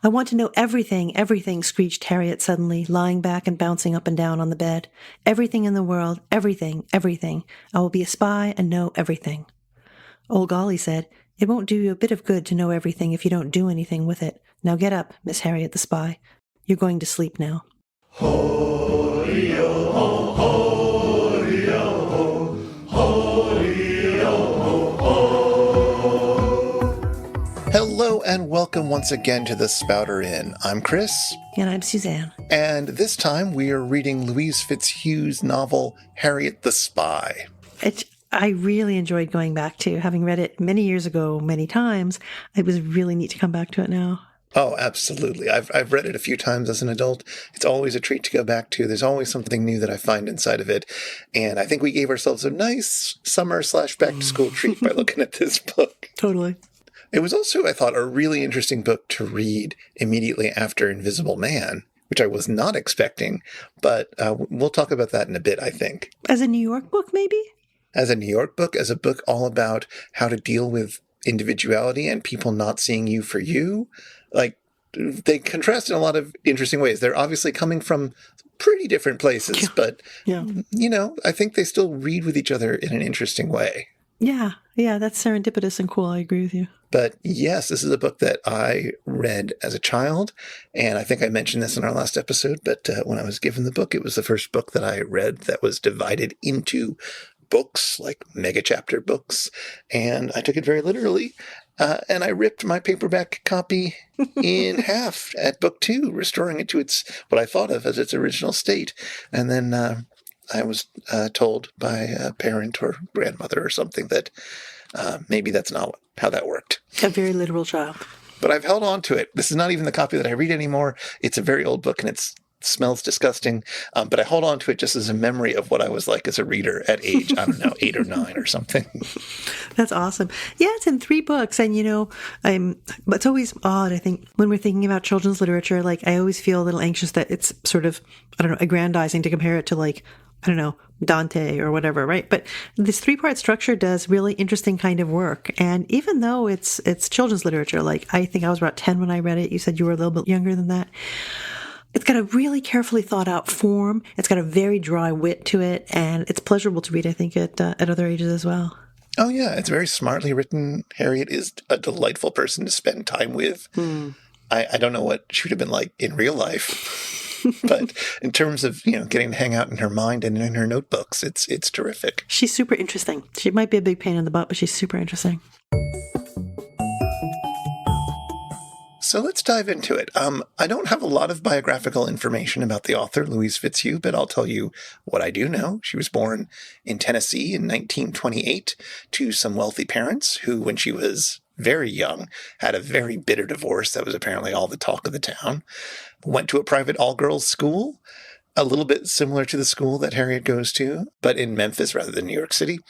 I want to know everything, everything, screeched Harriet suddenly, lying back and bouncing up and down on the bed. Everything in the world, everything, everything. I will be a spy and know everything. Ole Golly said, "It won't do you a bit of good to know everything if you don't do anything with it. Now get up, Miss Harriet the Spy. You're going to sleep now." Ho-dee-oh-ho, ho-dee-oh-ho, ho-dee-oh-ho, ho. Hello and welcome once again to the Spouter-Inn. I'm Chris. And I'm Suzanne. And this time we are reading Louise Fitzhugh's novel, Harriet the Spy. I really enjoyed going back to, having read it many years ago, many times. It was really neat to come back to it now. Oh, absolutely. I've read it a few times as an adult. It's always a treat to go back to. There's always something new that I find inside of it. And I think we gave ourselves a nice summer/back-to-school treat by looking at this book. Totally. It was also, I thought, a really interesting book to read immediately after Invisible Man, which I was not expecting. But we'll talk about that in a bit, I think. As a New York book, maybe? As a New York book, as a book all about how to deal with individuality and people not seeing you for you. Like, they contrast in a lot of interesting ways. They're obviously coming from pretty different places, but, you know, I think they still read with each other in an interesting way. Yeah, that's serendipitous and cool. I agree with you. But yes, this is a book that I read as a child, and I think I mentioned this in our last episode, but when I was given the book, it was the first book that I read that was divided into books, like mega chapter books, and I took it very literally, and I ripped my paperback copy in half at book 2, restoring it to what I thought of as its original state, and then I was told by a parent or grandmother or something that maybe that's not how that worked. A very literal child. But I've held on to it. This is not even the copy that I read anymore. It's a very old book, and it smells disgusting. But I hold on to it just as a memory of what I was like as a reader at age, 8 or 9 or something. That's awesome. Yeah, it's in 3 books. And, but it's always odd, I think, when we're thinking about children's literature, like, I always feel a little anxious that it's sort of, aggrandizing to compare it to, like, Dante or whatever, right? But this 3-part structure does really interesting kind of work. And even though it's children's literature, like, I think I was about 10 when I read it. You said you were a little bit younger than that. It's got a really carefully thought out form. It's got a very dry wit to it, and it's pleasurable to read, I think, at other ages as well. Oh, yeah. It's very smartly written. Harriet is a delightful person to spend time with. I don't know what she would have been like in real life. But in terms of, getting to hang out in her mind and in her notebooks, it's terrific. She's super interesting. She might be a big pain in the butt, but she's super interesting. So let's dive into it. I don't have a lot of biographical information about the author, Louise Fitzhugh, but I'll tell you what I do know. She was born in Tennessee in 1928 to some wealthy parents who, when she was very young, had a very bitter divorce that was apparently all the talk of the town. Went to a private all-girls school, a little bit similar to the school that Harriet goes to, but in Memphis rather than New York City.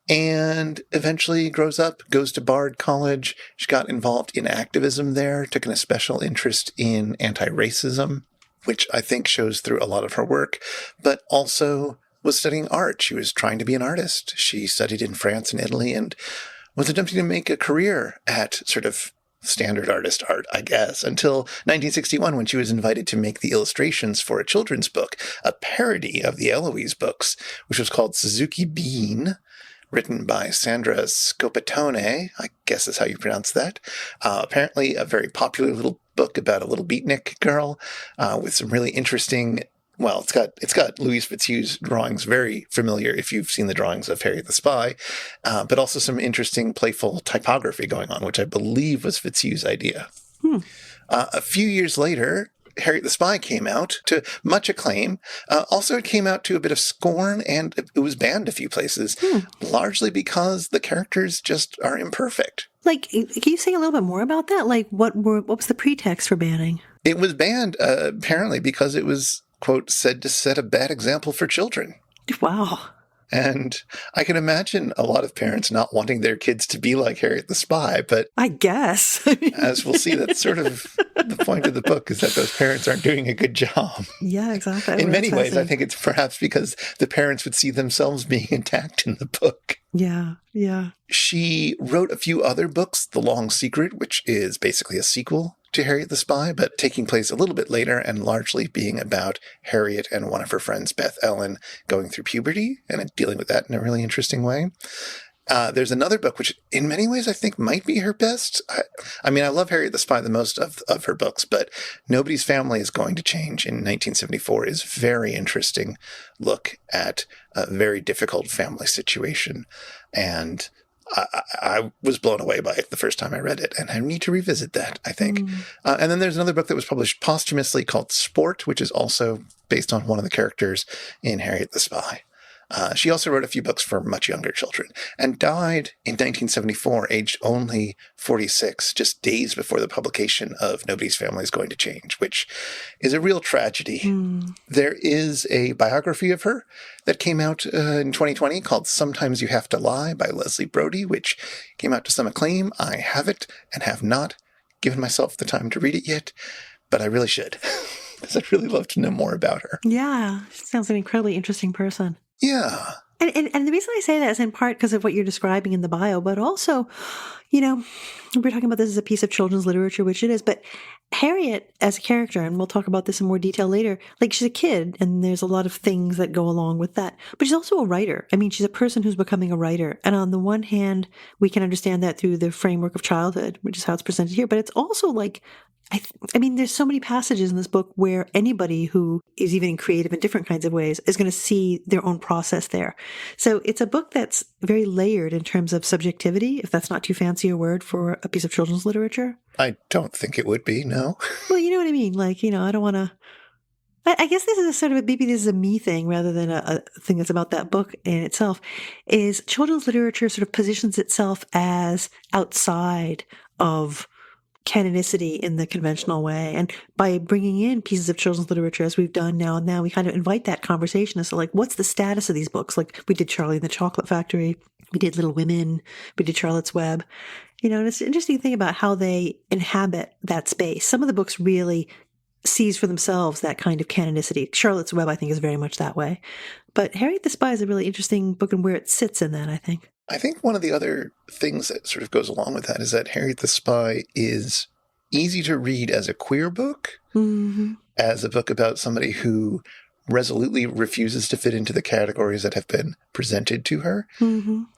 And eventually grows up, goes to Bard College. She got involved in activism there, took a special interest in anti-racism, which I think shows through a lot of her work, but also was studying art. She was trying to be an artist. She studied in France and Italy and was attempting to make a career at sort of standard artist art, I guess, until 1961 when she was invited to make the illustrations for a children's book, a parody of the Eloise books, which was called Suzuki Bean, written by Sandra Scopatone, I guess is how you pronounce that. Apparently a very popular little book about a little beatnik girl with some really interesting, well, it's got Louise Fitzhugh's drawings, very familiar if you've seen the drawings of Harriet the Spy, but also some interesting playful typography going on, which I believe was Fitzhugh's idea. A few years later, Harriet the Spy came out to much acclaim. Also, it came out to a bit of scorn, and it was banned a few places, largely because the characters just are imperfect. Like, can you say a little bit more about that? Like, what was the pretext for banning? It was banned, apparently, because it was, quote, said to set a bad example for children. Wow. And I can imagine a lot of parents not wanting their kids to be like Harriet the Spy, but I guess. as we'll see, that's sort of the point of the book, is that those parents aren't doing a good job. Yeah, exactly. In many ways, I think it's perhaps because the parents would see themselves being attacked in the book. Yeah. She She wrote a few other books, The Long Secret, which is basically a sequel to Harriet the Spy, but taking place a little bit later and largely being about Harriet and one of her friends, Beth Ellen, going through puberty and dealing with that in a really interesting way. There's another book, which in many ways I think might be her best. I mean, I love Harriet the Spy the most of her books, but Nobody's Family is Going to Change in 1974 is a very interesting look at a very difficult family situation. And I was blown away by it the first time I read it, and I need to revisit that, I think. And then there's another book that was published posthumously called Sport, which is also based on one of the characters in Harriet the Spy. She also wrote a few books for much younger children and died in 1974, aged only 46, just days before the publication of Nobody's Family is Going to Change, which is a real tragedy. There is a biography of her that came out in 2020 called Sometimes You Have to Lie by Leslie Brody, which came out to some acclaim. I have it and have not given myself the time to read it yet, but I really should, because I'd really love to know more about her. Yeah, she sounds like an incredibly interesting person. Yeah. And the reason I say that is in part because of what you're describing in the bio, but also, you know, we're talking about this as a piece of children's literature, which it is, but Harriet as a character, and we'll talk about this in more detail later, like she's a kid and there's a lot of things that go along with that, but she's also a writer. I mean, she's a person who's becoming a writer. And on the one hand, we can understand that through the framework of childhood, which is how it's presented here, but it's also like, I mean, there's so many passages in this book where anybody who is even creative in different kinds of ways is going to see their own process there. So it's a book that's very layered in terms of subjectivity, if that's not too fancy a word for a piece of children's literature. I don't think it would be, no. Well, you know what I mean? Like, you know, I don't want to... I guess this is a sort of maybe this is a me thing rather than a thing that's about that book in itself, is children's literature sort of positions itself as outside of canonicity in the conventional way. And by bringing in pieces of children's literature, as we've done now and now, we kind of invite that conversation as to like, what's the status of these books? Like we did Charlie and the Chocolate Factory, we did Little Women, we did Charlotte's Web. You know, and it's an interesting thing about how they inhabit that space. Some of the books really seize for themselves that kind of canonicity. Charlotte's Web, I think, is very much that way. But Harriet the Spy is a really interesting book and where it sits in that, I think. I think one of the other things that sort of goes along with that is that Harriet the Spy is easy to read as a queer book, as a book about somebody who resolutely refuses to fit into the categories that have been presented to her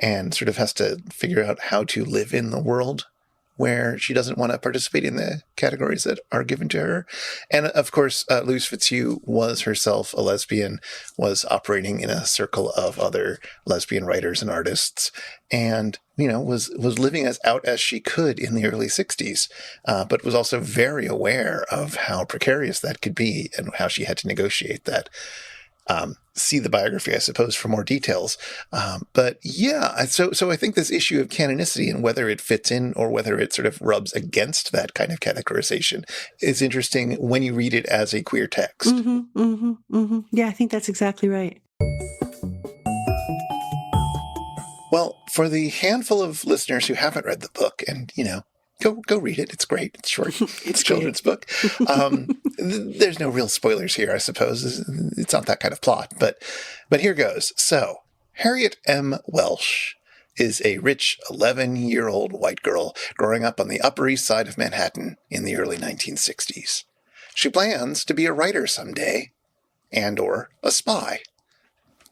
and sort of has to figure out how to live in the world where she doesn't want to participate in the categories that are given to her. And of course, Louise Fitzhugh was herself a lesbian, was operating in a circle of other lesbian writers and artists, and, you know, was living as out as she could in the early 60s, but was also very aware of how precarious that could be and how she had to negotiate that. See the biography, I suppose, for more details. But yeah, so I think this issue of canonicity and whether it fits in or whether it sort of rubs against that kind of categorization is interesting when you read it as a queer text. Yeah, I think that's exactly right. Well, for the handful of listeners who haven't read the book, and, you know, Go read it. It's great. It's short. It's a children's book. There's no real spoilers here, I suppose. It's not that kind of plot, but here goes. So, Harriet M. Welsh is a rich 11-year-old white girl growing up on the Upper East Side of Manhattan in the early 1960s. She plans to be a writer someday, and/or a spy.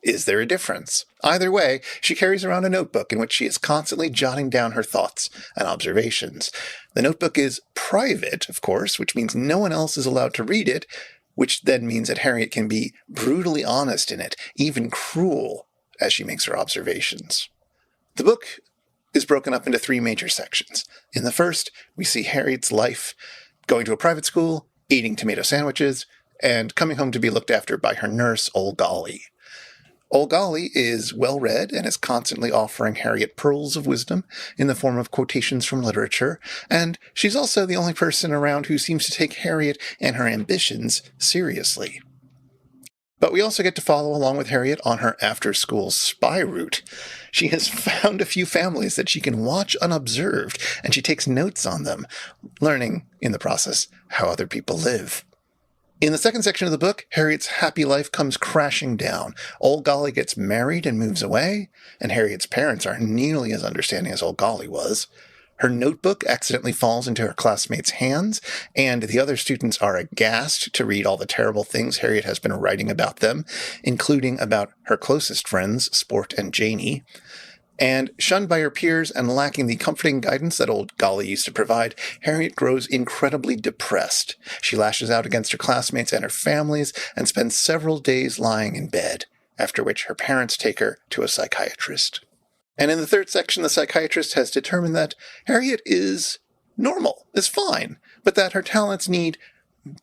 Is there a difference? Either way, she carries around a notebook in which she is constantly jotting down her thoughts and observations. The notebook is private, of course, which means no one else is allowed to read it, which then means that Harriet can be brutally honest in it, even cruel, as she makes her observations. The book is broken up into 3 major sections. In the first, we see Harriet's life going to a private school, eating tomato sandwiches, and coming home to be looked after by her nurse, Ole Golly. Ole Golly is well-read and is constantly offering Harriet pearls of wisdom in the form of quotations from literature, and she's also the only person around who seems to take Harriet and her ambitions seriously. But we also get to follow along with Harriet on her after-school spy route. She has found a few families that she can watch unobserved, and she takes notes on them, learning, in the process, how other people live. In the second section of the book, Harriet's happy life comes crashing down. Ole Golly gets married and moves away, and Harriet's parents aren't nearly as understanding as Ole Golly was. Her notebook accidentally falls into her classmates' hands, and the other students are aghast to read all the terrible things Harriet has been writing about them, including about her closest friends, Sport and Janie. And shunned by her peers and lacking the comforting guidance that Ole Golly used to provide, Harriet grows incredibly depressed. She lashes out against her classmates and her families and spends several days lying in bed, after which her parents take her to a psychiatrist. And in the third section, the psychiatrist has determined that Harriet is normal, is fine, but that her talents need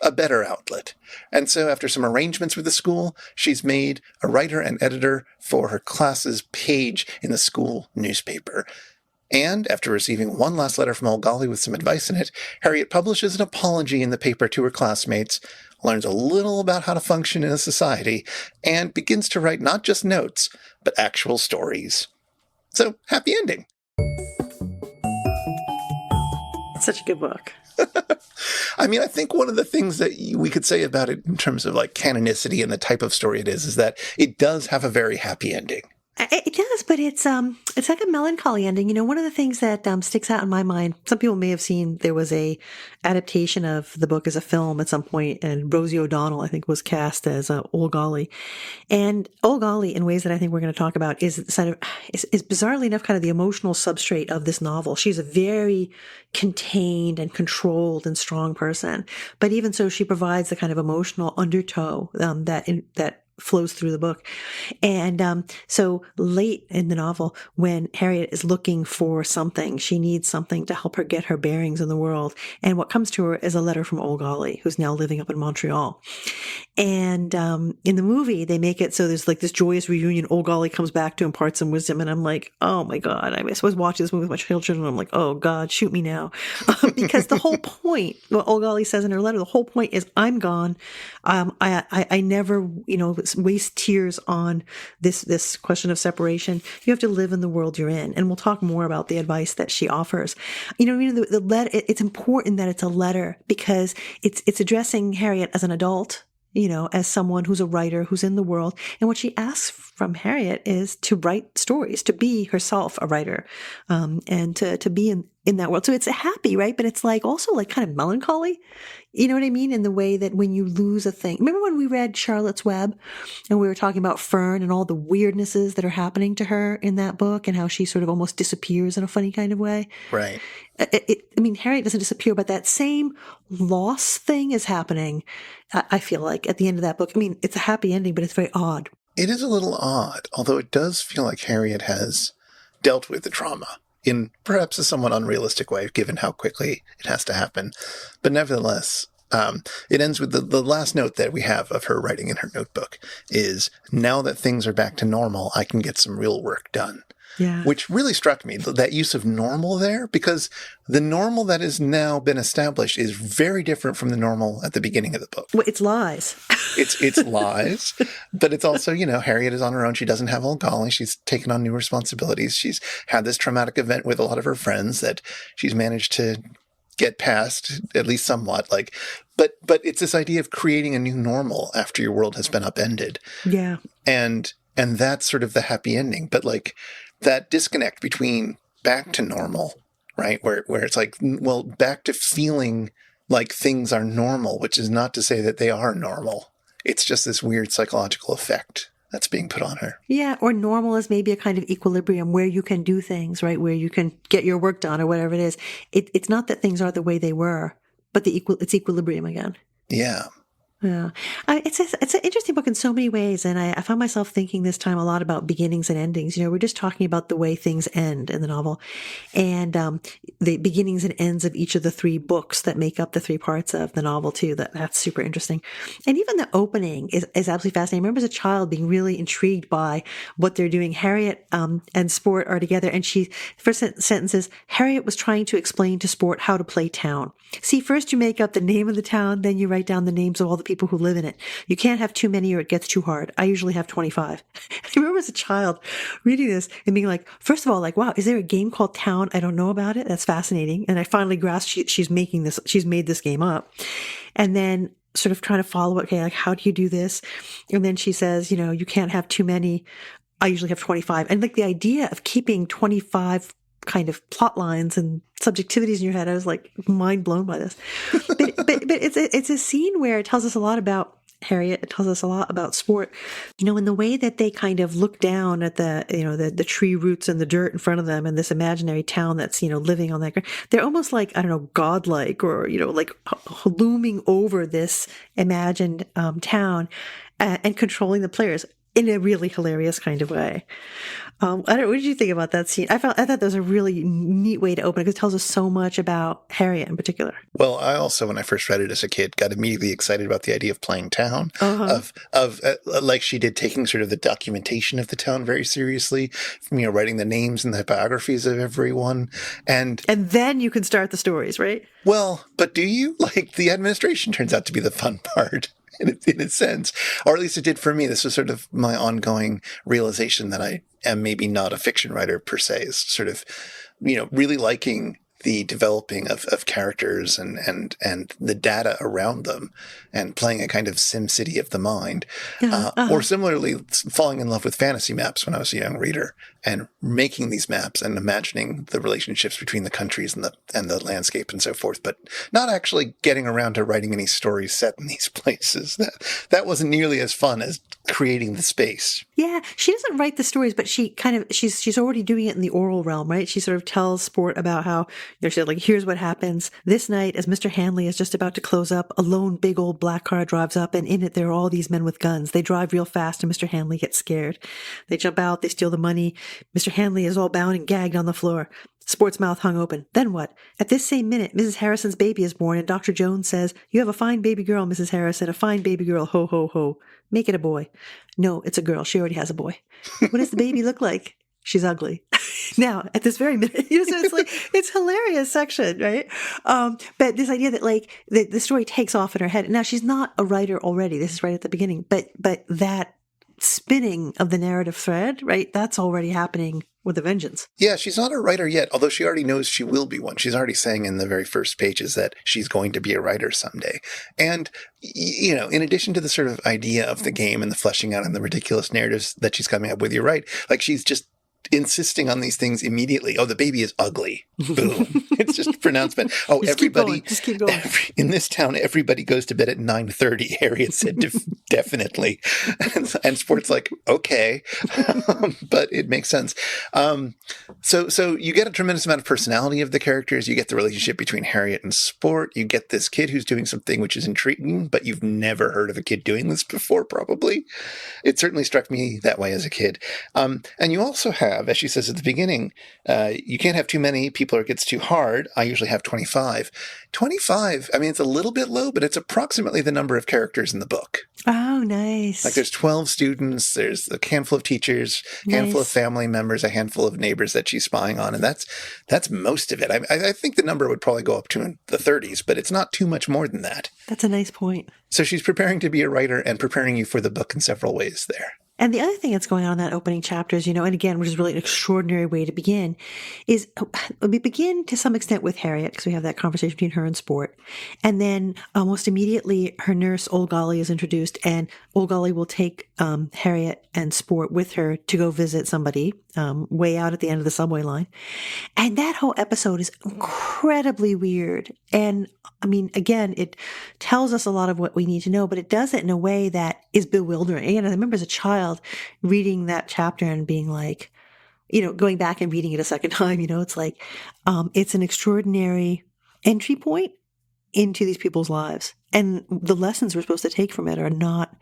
a better outlet. And so after some arrangements with the school, she's made a writer and editor for her class's page in the school newspaper. And after receiving one last letter from Ole Golly with some advice in it, Harriet publishes an apology in the paper to her classmates, learns a little about how to function in a society, and begins to write not just notes, but actual stories. So, happy ending. Such a good book. I mean, I think one of the things that we could say about it in terms of like canonicity and the type of story it is that it does have a very happy ending. It does, but it's like a melancholy ending. You know, one of the things that sticks out in my mind, some people may have seen there was a adaptation of the book as a film at some point, and Rosie O'Donnell, I think, was cast as Ole Golly. And Ole Golly, in ways that I think we're going to talk about, is bizarrely enough kind of the emotional substrate of this novel. She's a very contained and controlled and strong person, but even so, she provides the kind of emotional undertow that flows through the book. And so late in the novel, when Harriet is looking for something, she needs something to help her get her bearings in the world. And what comes to her is a letter from Ole Golly, who's now living up in Montreal. And in the movie, they make it so there's like this joyous reunion. Ole Golly comes back to impart some wisdom. And I'm like, oh my God, I was watching this movie with my children. And I'm like, oh God, shoot me now. Because the whole point, what Ole Golly says in her letter, the whole point is I'm gone. I never, waste tears on this question of separation. You have to live in the world you're in. And we'll talk more about the advice that she offers. The letter, it's important that it's a letter because it's addressing Harriet as an adult, as someone who's a writer, who's in the world. And what she asks from Harriet is to write stories, to be herself a writer, and to be in that world. So it's happy, right? But it's like also like kind of melancholy. You know what I mean? In the way that when you lose a thing. Remember when we read Charlotte's Web and we were talking about Fern and all the weirdnesses that are happening to her in that book and how she sort of almost disappears in a funny kind of way? Right. Harriet doesn't disappear, but that same loss thing is happening, I feel like, at the end of that book. I mean, it's a happy ending, but it's very odd. It is a little odd, although it does feel like Harriet has dealt with the trauma in perhaps a somewhat unrealistic way, given how quickly it has to happen. But nevertheless, it ends with the last note that we have of her writing in her notebook is, now that things are back to normal, I can get some real work done. Yeah. Which really struck me, that use of normal there, because the normal that has now been established is very different from the normal at the beginning of the book. Well, it's lies. It's lies, but it's also, Harriet is on her own. She doesn't have Ole Golly. She's taken on new responsibilities. She's had this traumatic event with a lot of her friends that she's managed to get past, at least somewhat. But it's this idea of creating a new normal after your world has been upended. Yeah. And that's sort of the happy ending. But that disconnect between back to normal, right? Where it's like, well, back to feeling like things are normal, which is not to say that they are normal. It's just this weird psychological effect that's being put on her. Yeah, or normal is maybe a kind of equilibrium where you can do things, right? Where you can get your work done or whatever it is. It's not that things are the way they were, but it's equilibrium again. Yeah. Yeah. It's an interesting book in so many ways. And I found myself thinking this time a lot about beginnings and endings. We're just talking about the way things end in the novel and the beginnings and ends of each of the three books that make up the three parts of the novel too. That's super interesting. And even the opening is absolutely fascinating. I remember as a child being really intrigued by what they're doing. Harriet and Sport are together. And first sentence is, Harriet was trying to explain to Sport how to play town. See, first you make up the name of the town, then you write down the names of all the people who live in it. You can't have too many or it gets too hard. I usually have 25. I remember as a child reading this and being like, first of all, wow, is there a game called Town? I don't know about it. That's fascinating. And I finally grasped she's made this game up. And then sort of trying to follow it. Okay, how do you do this? And then she says, you can't have too many. I usually have 25. And the idea of keeping 25 kind of plot lines and subjectivities in your head. I was like mind blown by this. But it's a scene where it tells us a lot about Harriet. It tells us a lot about sport, in the way that they kind of look down at the tree roots and the dirt in front of them and this imaginary town that's, living on that ground. They're almost like, I don't know, godlike or, like looming over this imagined town and controlling the players in a really hilarious kind of way. What did you think about that scene? I thought that was a really neat way to open it because it tells us so much about Harriet in particular. Well, I also, when I first read it as a kid, got immediately excited about the idea of playing town, like she did, taking sort of the documentation of the town very seriously, writing the names and the biographies of everyone. And then you can start the stories, right? Well, but do you? Like, the administration turns out to be the fun part. In a sense, or at least it did for me. This was sort of my ongoing realization that I am maybe not a fiction writer per se, is sort of, really liking the developing of characters and the data around them and playing a kind of Sim City of the mind. Or similarly, falling in love with fantasy maps when I was a young reader and making these maps and imagining the relationships between the countries and the landscape and so forth, but not actually getting around to writing any stories set in these places. That wasn't nearly as fun as creating the space. Yeah, she doesn't write the stories, but she kind of she's already doing it in the oral realm, right? She sort of tells Sport about how she's like, here's what happens this night as Mr. Hanley is just about to close up. A lone big old black car drives up, and in it there are all these men with guns. They drive real fast, and Mr. Hanley gets scared. They jump out, they steal the money. Mr. Hanley is all bound and gagged on the floor. Sport's mouth hung open. Then what? At this same minute, Mrs. Harrison's baby is born, and Dr. Jones says, "You have a fine baby girl, Mrs. Harrison, a fine baby girl, ho, ho, ho. Make it a boy." No, it's a girl. She already has a boy. What does the baby look like? She's ugly. Now, at this very minute, so it's like, it's hilarious section, right? But this idea that like the story takes off in her head. Now, she's not a writer already. This is right at the beginning, but that spinning of the narrative thread, right? That's already happening with a vengeance. Yeah, she's not a writer yet, although she already knows she will be one. She's already saying in the very first pages that she's going to be a writer someday. And, in addition to the sort of idea of the game and the fleshing out and the ridiculous narratives that she's coming up with, you're right. Like, she's just insisting on these things immediately. Oh, the baby is ugly. Boom. It's just a pronouncement. Oh, just everybody. Just keep going. In this town, everybody goes to bed at 9:30. Harriet said definitely. And Sport's like, okay. But it makes sense. So you get a tremendous amount of personality of the characters. You get the relationship between Harriet and Sport. You get this kid who's doing something which is intriguing, but you've never heard of a kid doing this before, probably. It certainly struck me that way as a kid. And you also have, as she says at the beginning, you can't have too many people or it gets too hard. I usually have 25. 25, I mean, it's a little bit low, but it's approximately the number of characters in the book. Oh, nice. Like there's 12 students, there's a handful of teachers, a handful of family members, a handful of neighbors that she's spying on, and that's most of it. I think the number would probably go up to the 30s, but it's not too much more than that. That's a nice point. So she's preparing to be a writer and preparing you for the book in several ways there. And the other thing that's going on in that opening chapter is, and again, which is really an extraordinary way to begin, is we begin to some extent with Harriet, because we have that conversation between her and Sport. And then almost immediately, her nurse, Ole Golly, is introduced, and Ole Golly will take Harriet and Sport with her to go visit somebody way out at the end of the subway line. And that whole episode is incredibly weird. And I mean, again, it tells us a lot of what we need to know, but it does it in a way that is bewildering. And I remember as a child reading that chapter and being like, going back and reading it a second time, it's like, it's an extraordinary entry point into these people's lives. And the lessons we're supposed to take from it are not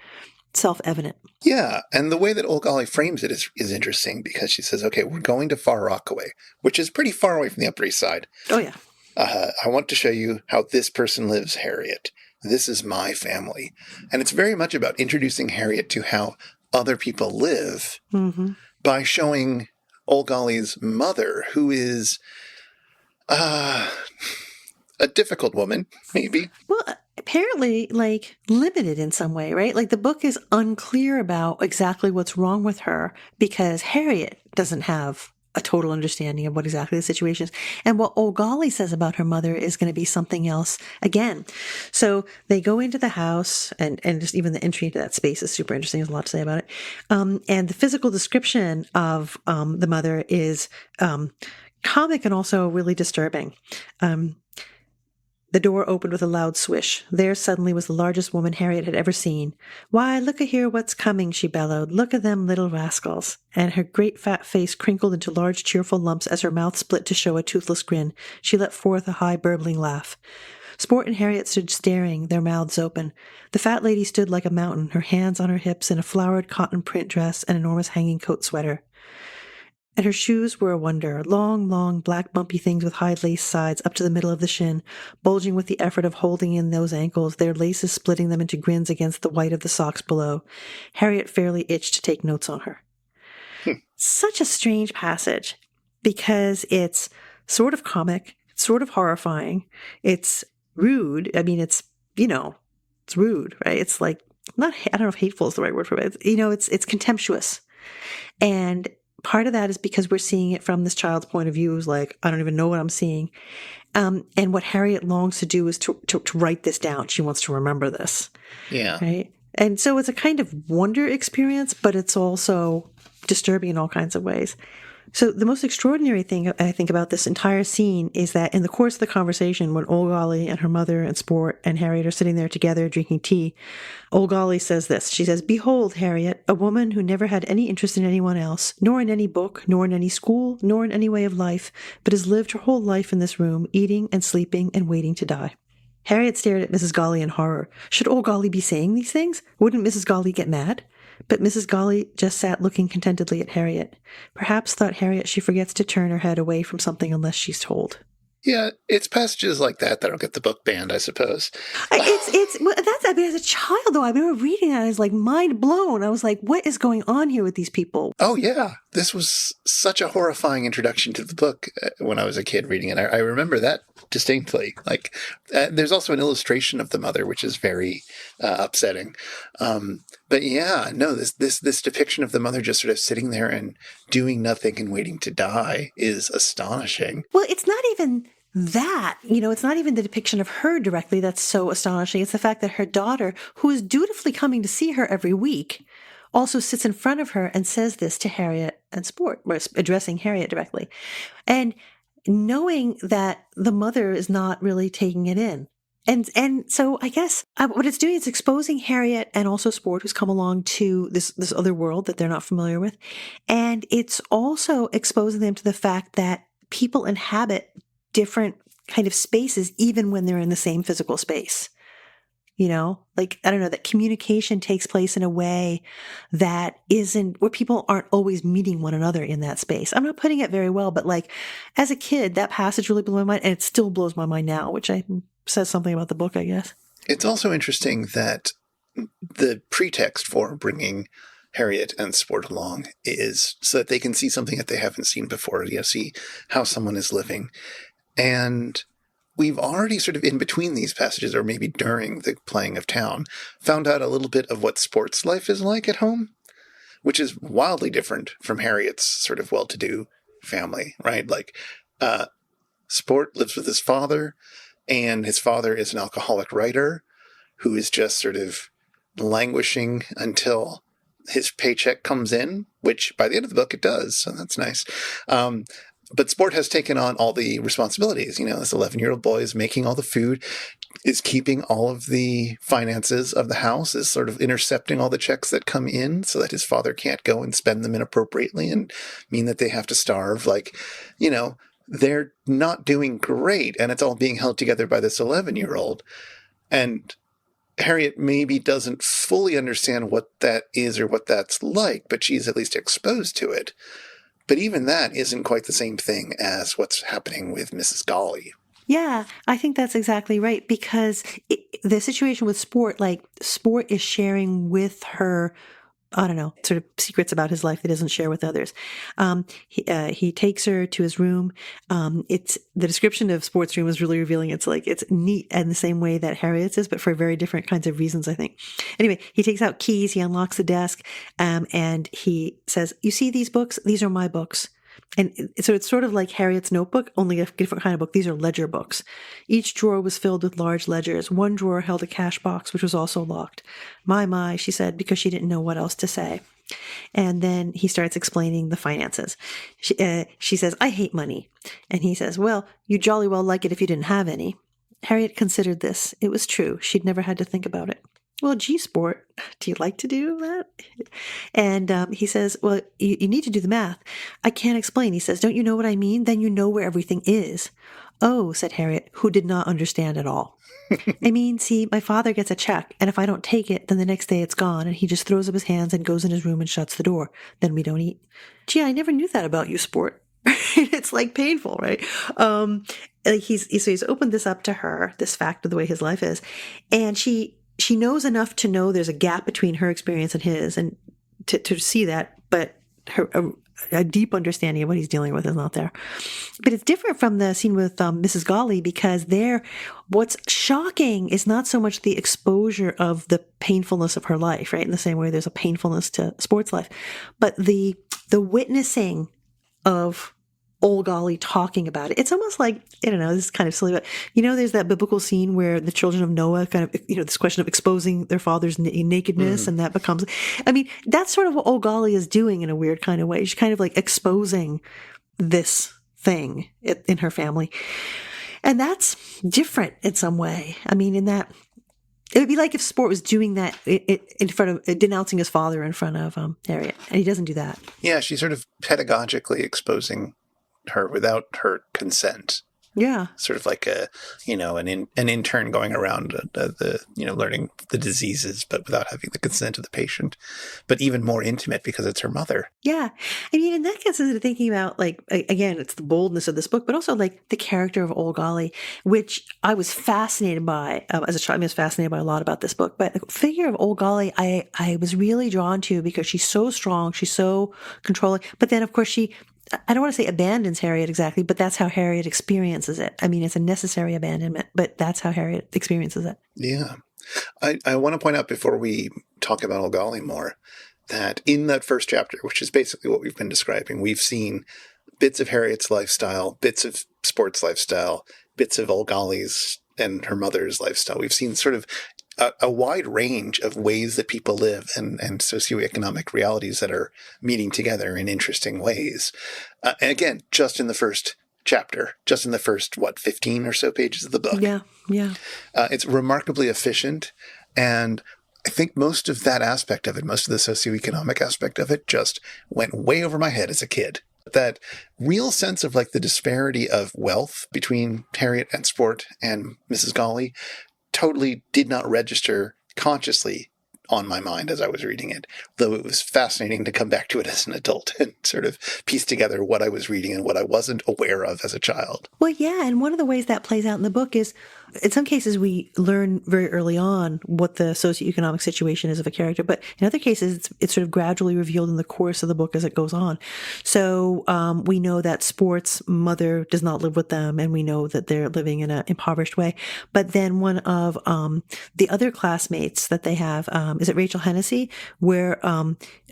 self-evident. Yeah, and the way that Ole Golly frames it is interesting, because she says, okay, we're going to Far Rockaway, which is pretty far away from the Upper East Side. Oh, yeah. I want to show you how this person lives, Harriet. This is my family. And it's very much about introducing Harriet to how other people live by showing Ole Golly's mother, who is a difficult woman, maybe. Well, apparently, like, limited in some way, right? Like, the book is unclear about exactly what's wrong with her because Harriet doesn't have a total understanding of what exactly the situation is. And what Ole Golly says about her mother is going to be something else again. So they go into the house, and just even the entry into that space is super interesting. There's a lot to say about it. And the physical description of the mother is comic and also really disturbing. The door opened with a loud swish. There suddenly was the largest woman Harriet had ever seen. "Why, look a here what's coming," she bellowed. "Look at them little rascals." And her great fat face crinkled into large cheerful lumps as her mouth split to show a toothless grin. She let forth a high burbling laugh. Sport and Harriet stood staring, their mouths open. The fat lady stood like a mountain, her hands on her hips in a flowered cotton print dress and enormous hanging coat sweater. And her shoes were a wonder, long, black bumpy things with high lace sides up to the middle of the shin, bulging with the effort of holding in those ankles, their laces splitting them into grins against the white of the socks below. Harriet fairly itched to take notes on her. Such a strange passage, because it's sort of comic, sort of horrifying, it's rude. I mean, it's rude, right? It's like, I don't know if hateful is the right word for it. It's contemptuous. And part of that is because we're seeing it from this child's point of view, who's like, I don't even know what I'm seeing. And what Harriet longs to do is to write this down. She wants to remember this. Yeah. Right. And so it's a kind of wonder experience, but it's also disturbing in all kinds of ways. So the most extraordinary thing I think about this entire scene is that in the course of the conversation, when Ole Golly and her mother and Sport and Harriet are sitting there together drinking tea, Ole Golly says this. She says, "Behold, Harriet, a woman who never had any interest in anyone else, nor in any book, nor in any school, nor in any way of life, but has lived her whole life in this room, eating and sleeping and waiting to die." Harriet stared at Mrs. Golly in horror. Should Ole Golly be saying these things? Wouldn't Mrs. Golly get mad? But Mrs. Golly just sat looking contentedly at Harriet. Perhaps, thought Harriet, she forgets to turn her head away from something unless she's told. Yeah, it's passages like that that'll get the book banned, I suppose. As a child, though, I remember reading that, I was like mind blown. I was like, what is going on here with these people? Oh, yeah. This was such a horrifying introduction to the book when I was a kid reading it. I remember that distinctly. Like, there's also an illustration of the mother, which is very upsetting. But yeah, no, this depiction of the mother just sort of sitting there and doing nothing and waiting to die is astonishing. Well, it's not even that, it's not even the depiction of her directly that's so astonishing. It's the fact that her daughter, who is dutifully coming to see her every week, also sits in front of her and says this to Harriet and Sport, or addressing Harriet directly. And knowing that the mother is not really taking it in. And so I guess what it's doing is exposing Harriet and also Sport, who's come along to this other world that they're not familiar with. And it's also exposing them to the fact that people inhabit different kind of spaces, even when they're in the same physical space. That communication takes place in a way that isn't, where people aren't always meeting one another in that space. I'm not putting it very well, but as a kid, that passage really blew my mind, and it still blows my mind now, which says something about the book, I guess. It's also interesting that the pretext for bringing Harriet and Sport along is so that they can see something that they haven't seen before, see how someone is living. And we've already sort of in between these passages, or maybe during the playing of town, found out a little bit of what Sport's life is like at home, which is wildly different from Harriet's sort of well-to-do family, right? Sport lives with his father, and his father is an alcoholic writer who is just sort of languishing until his paycheck comes in, which by the end of the book it does, so that's nice. But Sport has taken on all the responsibilities. This 11-year-old boy is making all the food, is keeping all of the finances of the house, is sort of intercepting all the checks that come in so that his father can't go and spend them inappropriately and mean that they have to starve. They're not doing great, and it's all being held together by this 11-year-old. And Harriet maybe doesn't fully understand what that is or what that's like, but she's at least exposed to it. But even that isn't quite the same thing as what's happening with Mrs. Golly. Yeah, I think that's exactly right, because the situation with Sport, Sport is sharing with her, sort of secrets about his life that he doesn't share with others. He takes her to his room. The description of Sport's room is really revealing. It's neat in the same way that Harriet's is, but for very different kinds of reasons, I think. Anyway, he takes out keys, he unlocks the desk, and he says, "You see these books? These are my books. So it's sort of like Harriet's notebook, only a different kind of book. These are ledger books. Each drawer was filled with large ledgers. One drawer held a cash box, which was also locked. My, she said, because she didn't know what else to say. And then he starts explaining the finances. She says, I hate money. And he says, well, you'd jolly well like it if you didn't have any. Harriet considered this. It was true. She'd never had to think about it. Well, gee, sport, do you like to do that? And he says, well, you need to do the math. I can't explain. He says, don't you know what I mean? Then you know where everything is. Oh, said Harriet, who did not understand at all. I mean, see, my father gets a check, and if I don't take it, then the next day it's gone, and he just throws up his hands and goes in his room and shuts the door. Then we don't eat. Gee, I never knew that about you, sport. It's like painful, right? He's opened this up to her, this fact of the way his life is, and she knows enough to know there's a gap between her experience and his, and to see that, but a deep understanding of what he's dealing with is not there. But it's different from the scene with Mrs. Golly, because what's shocking is not so much the exposure of the painfulness of her life, right? In the same way there's a painfulness to sports life, but the witnessing of Ole Golly talking about it. It's almost like, I don't know, this is kind of silly, but there's that biblical scene where the children of Noah kind of, this question of exposing their father's nakedness, and that becomes, that's sort of what Ole Golly is doing in a weird kind of way. She's kind of like exposing this thing in her family. And that's different in some way. In that, it would be like if Sport was doing that in front of, denouncing his father in front of Harriet. And he doesn't do that. Yeah, she's sort of pedagogically exposing her without her consent. Yeah. Sort of like an intern going around learning the diseases, but without having the consent of the patient. But even more intimate because it's her mother. Yeah. And that gets us into thinking about, like, again, it's the boldness of this book, but also like the character of Ole Golly, which I was fascinated by as a child. I was fascinated by a lot about this book, but the figure of Ole Golly, I was really drawn to because she's so strong. She's so controlling. But then, of course, I don't want to say abandons Harriet exactly, but that's how Harriet experiences it. It's a necessary abandonment, but that's how Harriet experiences it. Yeah. I want to point out before we talk about Ole Golly more, that in that first chapter, which is basically what we've been describing, we've seen bits of Harriet's lifestyle, bits of Sport's lifestyle, bits of Ole Golly's and her mother's lifestyle. We've seen sort of a wide range of ways that people live and socioeconomic realities that are meeting together in interesting ways. And again, just in the first chapter, just in the first, 15 or so pages of the book. Yeah, yeah. It's remarkably efficient. And I think most of that aspect of it, most of the socioeconomic aspect of it, just went way over my head as a kid. That real sense of like the disparity of wealth between Harriet and Sport and Mrs. Golly totally did not register consciously on my mind as I was reading it, though it was fascinating to come back to it as an adult and sort of piece together what I was reading and what I wasn't aware of as a child. Well, yeah, and one of the ways that plays out in the book is, in some cases, we learn very early on what the socioeconomic situation is of a character, but in other cases, it's sort of gradually revealed in the course of the book as it goes on. So we know that Sport's mother does not live with them, and we know that they're living in an impoverished way. But then one of the other classmates that they have, is it Rachel Hennessy, where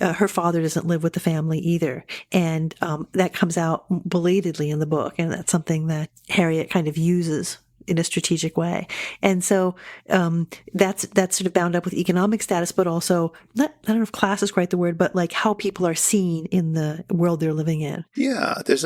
her father doesn't live with the family either. And that comes out belatedly in the book, and that's something that Harriet kind of uses in a strategic way. And so that's sort of bound up with economic status, but also, I don't know if class is quite the word, but like how people are seen in the world they're living in. Yeah, there's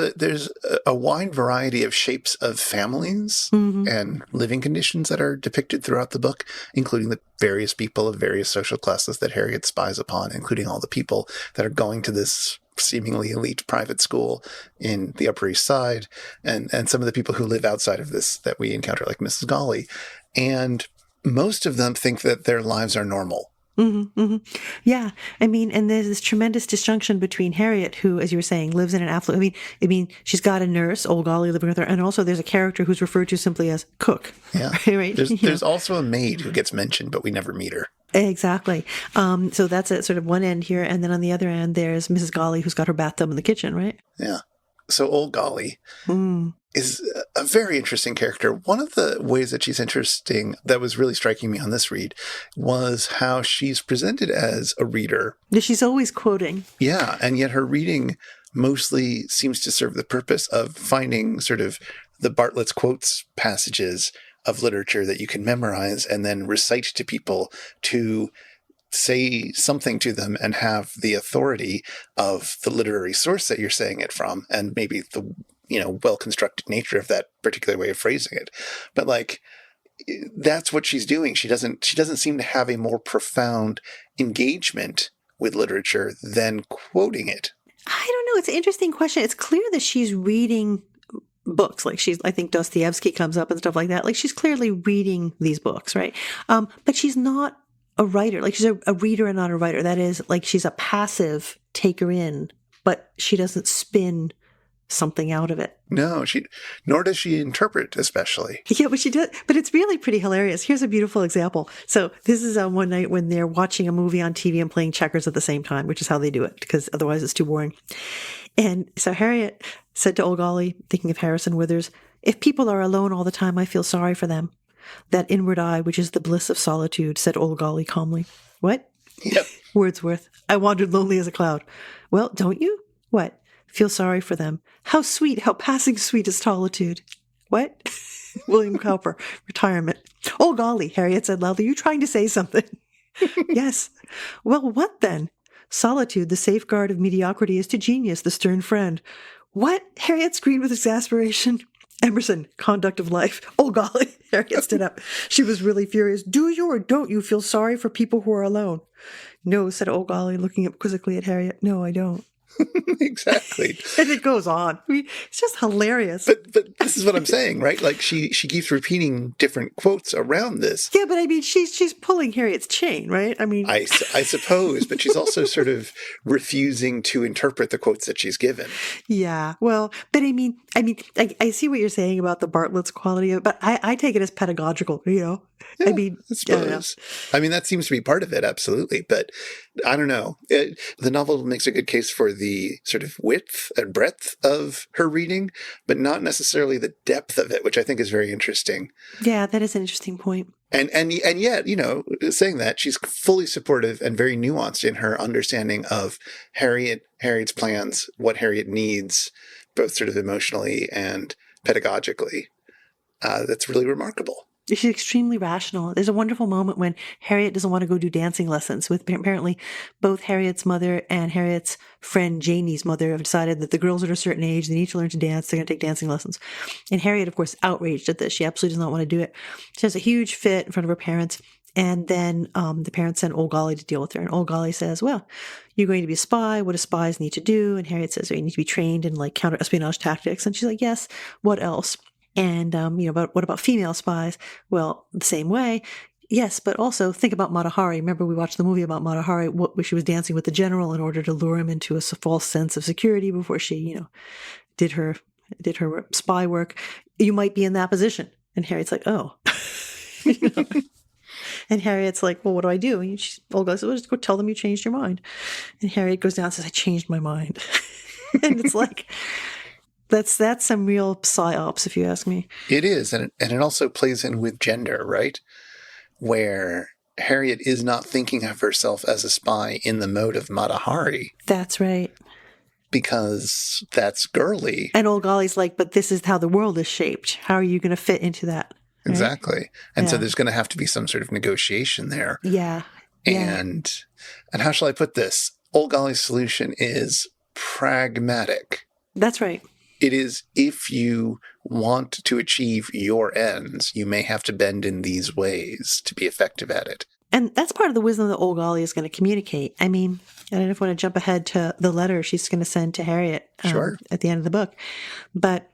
a wide variety of shapes of families and living conditions that are depicted throughout the book, including the various people of various social classes that Harriet spies upon, including all the people that are going to this seemingly elite private school in the Upper East Side, and some of the people who live outside of this that we encounter, like Mrs. Golly. And most of them think that their lives are normal. Mm-hmm, mm-hmm. Yeah. And there's this tremendous disjunction between Harriet, who, as you were saying, lives in an affluent, she's got a nurse, Ole Golly, living with her, and also there's a character who's referred to simply as Cook. Yeah. Right? There's also a maid who gets mentioned, but we never meet her. Exactly. So that's at sort of one end here. And then on the other end, there's Mrs. Golly, who's got her bathtub in the kitchen, right? Yeah. So Ole Golly is a very interesting character. One of the ways that she's interesting that was really striking me on this read was how she's presented as a reader. Yeah, she's always quoting. Yeah. And yet her reading mostly seems to serve the purpose of finding sort of the Bartlett's quotes passages of literature that you can memorize and then recite to people to say something to them and have the authority of the literary source that you're saying it from, and maybe the, well-constructed nature of that particular way of phrasing it. But like, that's what she's doing. She doesn't seem to have a more profound engagement with literature than quoting it. I don't know. It's an interesting question. It's clear that she's reading books. Like I think Dostoevsky comes up and stuff like that. Like she's clearly reading these books, right? But she's not a writer. Like she's a reader and not a writer. That is, like she's a passive taker in, but she doesn't spin something out of it. No, nor does she interpret, especially. Yeah, but she does. But it's really pretty hilarious. Here's a beautiful example. So this is one night when they're watching a movie on TV and playing checkers at the same time, which is how they do it, because otherwise it's too boring. And so Harriet said to Ole Golly, thinking of Harrison Withers, "If people are alone all the time, I feel sorry for them. That inward eye, which is the bliss of solitude," said Ole Golly calmly. "What?" Yep. Wordsworth. "I wandered lonely as a cloud." "Well, don't you?" "What?" "Feel sorry for them. How sweet, how passing sweet is solitude." "What?" William Cowper. Retirement. "Oh, golly," Harriet said loudly, "you trying to say something?" "Yes." "Well, what then?" "Solitude, the safeguard of mediocrity, is to genius the stern friend." "What?" Harriet screamed with exasperation. Emerson, Conduct of Life. "Oh, golly." Harriet stood up. She was really furious. "Do you or don't you feel sorry for people who are alone?" "No," said Ole Golly, looking up quizzically at Harriet. "No, I don't." Exactly. And it goes on. It's just hilarious. But this is what I'm saying, right? Like she keeps repeating different quotes around this. Yeah, but I mean, she's pulling Harriet's chain, right? I mean, I suppose, but she's also sort of refusing to interpret the quotes that she's given. Yeah, well, but I mean, I see what you're saying about the Bartlett's quality of it, but I take it as pedagogical, Yeah, I mean, I suppose. I mean, that seems to be part of it, absolutely. But I don't know. The novel makes a good case for the sort of width and breadth of her reading, but not necessarily the depth of it, which I think is very interesting. Yeah, that is an interesting point. And yet, saying that, she's fully supportive and very nuanced in her understanding of Harriet's plans, what Harriet needs, both sort of emotionally and pedagogically. That's really remarkable. She's extremely rational. There's a wonderful moment when Harriet doesn't want to go do dancing lessons with, apparently both Harriet's mother and Harriet's friend Janie's mother have decided that the girls at a certain age, they need to learn to dance. They're going to take dancing lessons. And Harriet, of course, outraged at this. She absolutely does not want to do it. She has a huge fit in front of her parents. And then the parents send Ole Golly to deal with her. And Ole Golly says, "Well, you're going to be a spy. What do spies need to do?" And Harriet says, "Well, you need to be trained in like counter-espionage tactics." And she's like, "Yes, what else?" And, but what about female spies? "Well, the same way. Yes, but also think about Mata Hari. Remember, we watched the movie about Mata Hari, where she was dancing with the general in order to lure him into a false sense of security before she, did her spy work. You might be in that position." And Harriet's like, "Oh." And Harriet's like, "Well, what do I do?" And Olga says, "Well, just go tell them you changed your mind." And Harriet goes down and says, "I changed my mind." And it's like, that's some real psyops, if you ask me. It is. And it also plays in with gender, right? Where Harriet is not thinking of herself as a spy in the mode of Mata Hari. That's right. Because that's girly. And Ole Golly's like, "But this is how the world is shaped. How are you going to fit into that?" Right? Exactly. And so there's going to have to be some sort of negotiation there. Yeah. And how shall I put this? Ole Golly's solution is pragmatic. That's right. It is, if you want to achieve your ends, you may have to bend in these ways to be effective at it. And that's part of the wisdom that Ole Golly is going to communicate. I mean, I don't know if I want to jump ahead to the letter she's going to send to Harriet at the end of the book. But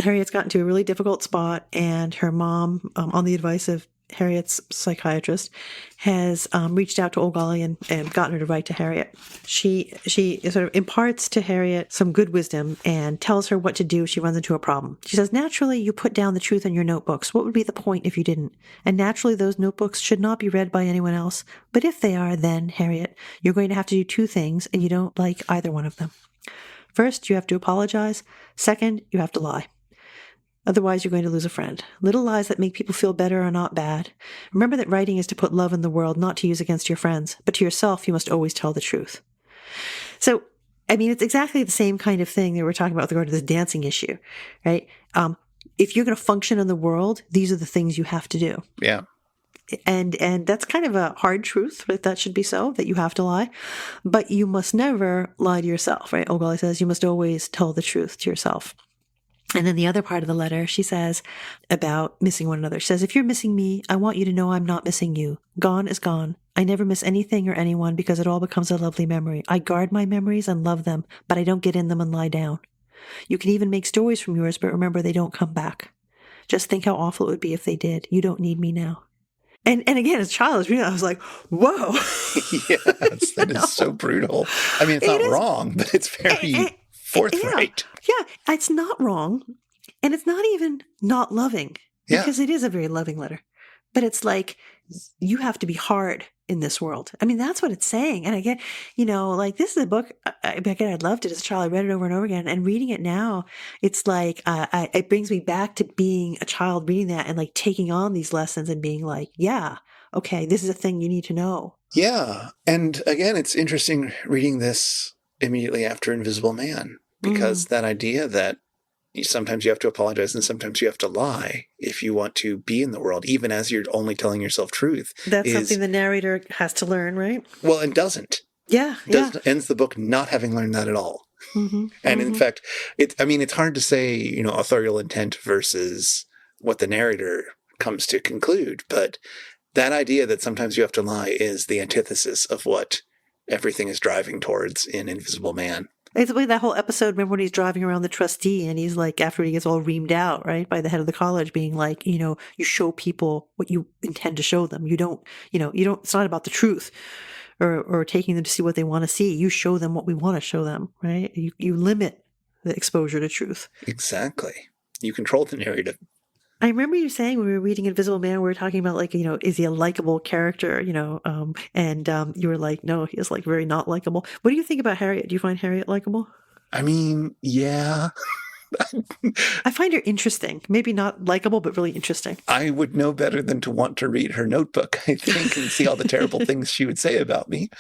Harriet's gotten to a really difficult spot, and her mom, on the advice of Harriet's psychiatrist, has reached out to Ole Golly and gotten her to write to Harriet. She sort of imparts to Harriet some good wisdom and tells her what to do if she runs into a problem. She says, "Naturally, you put down the truth in your notebooks. What would be the point if you didn't? And naturally, those notebooks should not be read by anyone else. But if they are, then, Harriet, you're going to have to do two things, and you don't like either one of them. First, you have to apologize. Second, you have to lie. Otherwise, you're going to lose a friend. Little lies that make people feel better are not bad. Remember that writing is to put love in the world, not to use against your friends. But to yourself, you must always tell the truth." So I mean, it's exactly the same kind of thing that we're talking about with regard to this dancing issue, right? If you're going to function in the world, these are the things you have to do. Yeah. And that's kind of a hard truth, right? That should be so, that you have to lie. But you must never lie to yourself, right? Ole Golly says you must always tell the truth to yourself. And then the other part of the letter, she says about missing one another. She says, if you're missing me, I want you to know I'm not missing you. Gone is gone. I never miss anything or anyone because it all becomes a lovely memory. I guard my memories and love them, but I don't get in them and lie down. You can even make stories from yours, but remember they don't come back. Just think how awful it would be if they did. You don't need me now. And again, as a child, I was reading that, I was like, whoa. Yes, that is so brutal. I mean, it's not wrong, but it's very forthright. Yeah, it's not wrong. And it's not even not loving, because it is a very loving letter. But it's like, you have to be hard in this world. I mean, that's what it's saying. And again, like this is a book, again, I loved it as a child. I read it over and over again. And reading it now, it's like, it brings me back to being a child reading that and like taking on these lessons and being like, yeah, okay, this is a thing you need to know. Yeah. And again, it's interesting reading this immediately after Invisible Man, because that idea that sometimes you have to apologize and sometimes you have to lie if you want to be in the world, even as you're only telling yourself truth. That's something the narrator has to learn, right? Well, and doesn't. Yeah. Ends the book not having learned that at all. And in fact, it's hard to say, authorial intent versus what the narrator comes to conclude. But that idea that sometimes you have to lie is the antithesis of what everything is driving towards in Invisible Man. It's like that whole episode, remember when he's driving around the trustee and he's like, after he gets all reamed out, right, by the head of the college being like, you show people what you intend to show them. You don't, it's not about the truth or taking them to see what they want to see. You show them what we want to show them, right? You limit the exposure to truth. Exactly. You control the narrative. I remember you saying when we were reading Invisible Man, we were talking about like, is he a likable character, and you were like, no, he is like very not likable. What do you think about Harriet? Do you find Harriet likable? I mean, yeah. I find her interesting. Maybe not likable, but really interesting. I would know better than to want to read her notebook, I think, and see all the terrible things she would say about me.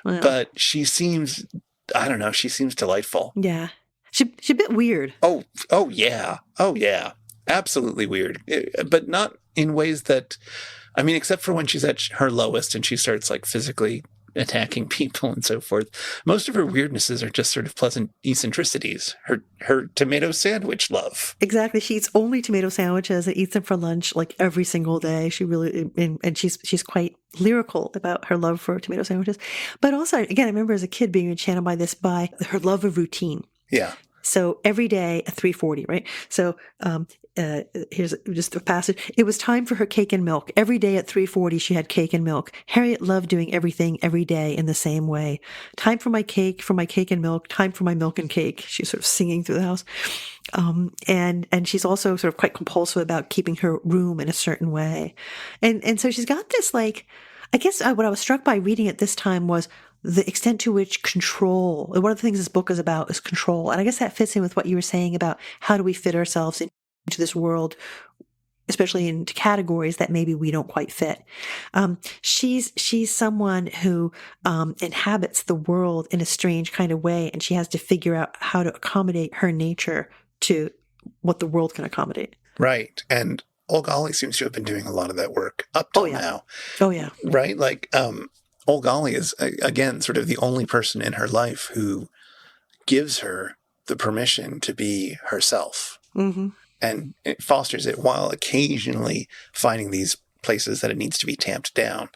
Well, but she seems, I don't know, she seems delightful. Yeah. She's a bit weird. Oh, yeah. Absolutely weird, but not in ways that, except for when she's at her lowest and she starts like physically attacking people and so forth. Most of her weirdnesses are just sort of pleasant eccentricities. Her tomato sandwich love. Exactly. She eats only tomato sandwiches and eats them for lunch like every single day. She really, and she's quite lyrical about her love for tomato sandwiches. But also, again, I remember as a kid being enchanted by her love of routine. Yeah. So every day at 3:40, right? So here's just a passage. It was time for her cake and milk. Every day at 3:40, she had cake and milk. Harriet loved doing everything every day in the same way. Time for my cake and milk. Time for my milk and cake. She's sort of singing through the house. And she's also sort of quite compulsive about keeping her room in a certain way. And so she's got this like, I guess what I was struck by reading at this time was the extent to which control, one of the things this book is about is control. And I guess that fits in with what you were saying about how do we fit ourselves into this world, especially into categories that maybe we don't quite fit. She's someone who inhabits the world in a strange kind of way, and she has to figure out how to accommodate her nature to what the world can accommodate. Right. And Ole Golly seems to have been doing a lot of that work up till now. Oh, yeah. Right? Like, Ole Golly is, again, sort of the only person in her life who gives her the permission to be herself. Mm-hmm. And it fosters it while occasionally finding these places that it needs to be tamped down.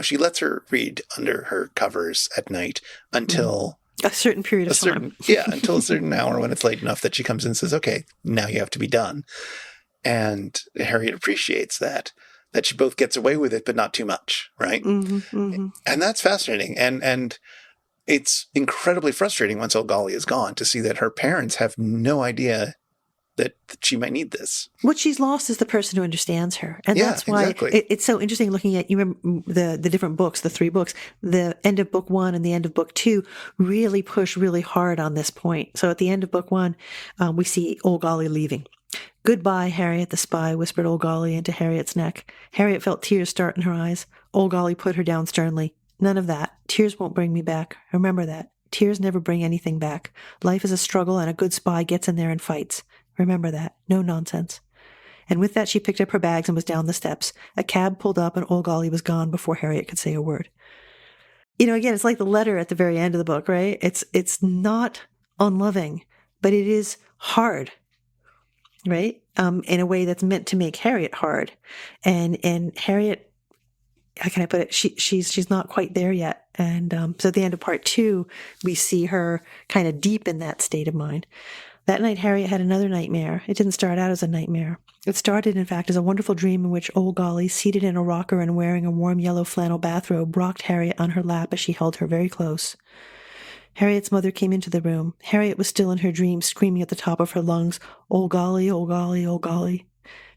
She lets her read under her covers at night until a certain period of time. Until a certain hour when it's late enough that she comes in and says, okay, now you have to be done. And Harriet appreciates that she both gets away with it, but not too much, right? Mm-hmm, mm-hmm. And that's fascinating. And it's incredibly frustrating once Ole Golly is gone to see that her parents have no idea that she might need this. What she's lost is the person who understands her. And that's why it's so interesting looking at, you remember the different books, the 3 books, the end of book 1 and the end of book 2 really push really hard on this point. So at the end of book 1, we see Ole Golly leaving. Goodbye, Harriet the Spy, whispered Ole Golly into Harriet's neck. Harriet felt tears start in her eyes. Ole Golly put her down sternly. None of that. Tears won't bring me back. Remember that. Tears never bring anything back. Life is a struggle, and a good spy gets in there and fights. Remember that. No nonsense. And with that, she picked up her bags and was down the steps. A cab pulled up, and Ole Golly was gone before Harriet could say a word. Again, it's like the letter at the very end of the book, right? It's not unloving, but it is hard, right? In a way that's meant to make Harriet hard. And Harriet, how can I put it? She's not quite there yet. And so at the end of part 2, we see her kind of deep in that state of mind. That night, Harriet had another nightmare. It didn't start out as a nightmare. It started, in fact, as a wonderful dream in which Ole Golly, seated in a rocker and wearing a warm yellow flannel bathrobe, rocked Harriet on her lap as she held her very close. Harriet's mother came into the room. Harriet was still in her dream, screaming at the top of her lungs, "Ole Golly, Ole Golly, Ole Golly."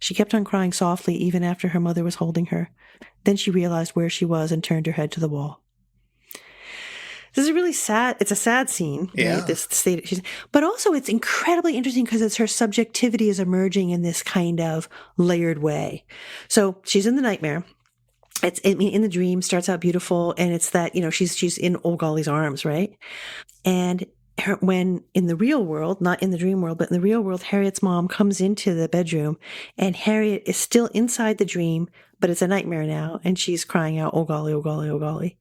She kept on crying softly even after her mother was holding her. Then she realized where she was and turned her head to the wall. This is really sad. It's a sad scene, yeah. Right? This state, but also it's incredibly interesting because it's her subjectivity is emerging in this kind of layered way. So she's in the nightmare. In the dream, starts out beautiful, and it's that she's in Ole Golly's arms, right? And when in the real world, not in the dream world, but in the real world, Harriet's mom comes into the bedroom, and Harriet is still inside the dream, but it's a nightmare now, and she's crying out, "Ole Golly, Ole Golly, Ole Golly."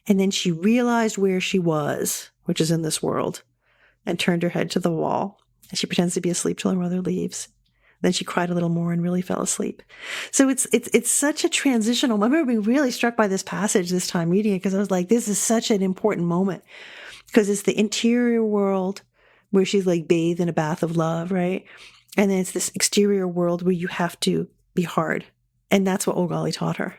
And then she realized where she was, which is in this world, and turned her head to the wall, and she pretends to be asleep till her mother leaves. Then she cried a little more and really fell asleep. So it's such a transitional. I remember being really struck by this passage this time reading it, because I was like, this is such an important moment, because it's the interior world where she's like bathed in a bath of love, right? And then it's this exterior world where you have to be hard. And that's what Ole Golly taught her.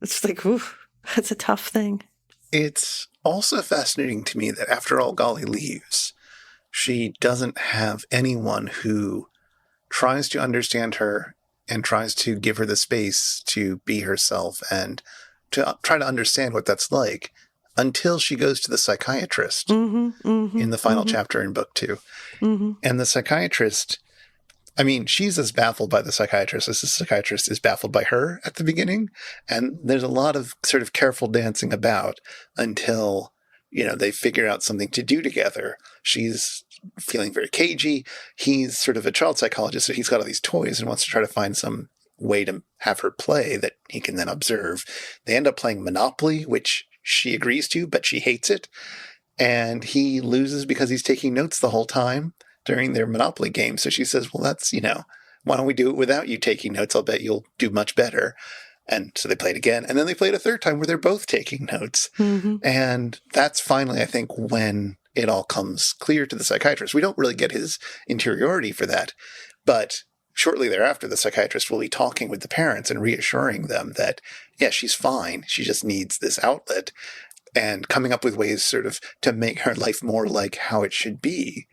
It's like, oof, that's a tough thing. It's also fascinating to me that after Ole Golly leaves, she doesn't have anyone who tries to understand her and tries to give her the space to be herself and to try to understand what that's like, until she goes to the psychiatrist in the final chapter in book 2. And the psychiatrist, she's as baffled by the psychiatrist as the psychiatrist is baffled by her at the beginning. And there's a lot of sort of careful dancing about until, they figure out something to do together. She's feeling very cagey. He's sort of a child psychologist, so he's got all these toys and wants to try to find some way to have her play that he can then observe. They end up playing Monopoly, which she agrees to, but she hates it. And he loses because he's taking notes the whole time during their Monopoly game. So she says, well, that's, why don't we do it without you taking notes? I'll bet you'll do much better. And so they played again. And then they played a third time where they're both taking notes. And that's finally, I think, when it all comes clear to the psychiatrist. We don't really get his interiority for that. But shortly thereafter, the psychiatrist will be talking with the parents and reassuring them that, yeah, she's fine. She just needs this outlet, and coming up with ways sort of to make her life more like how it should be,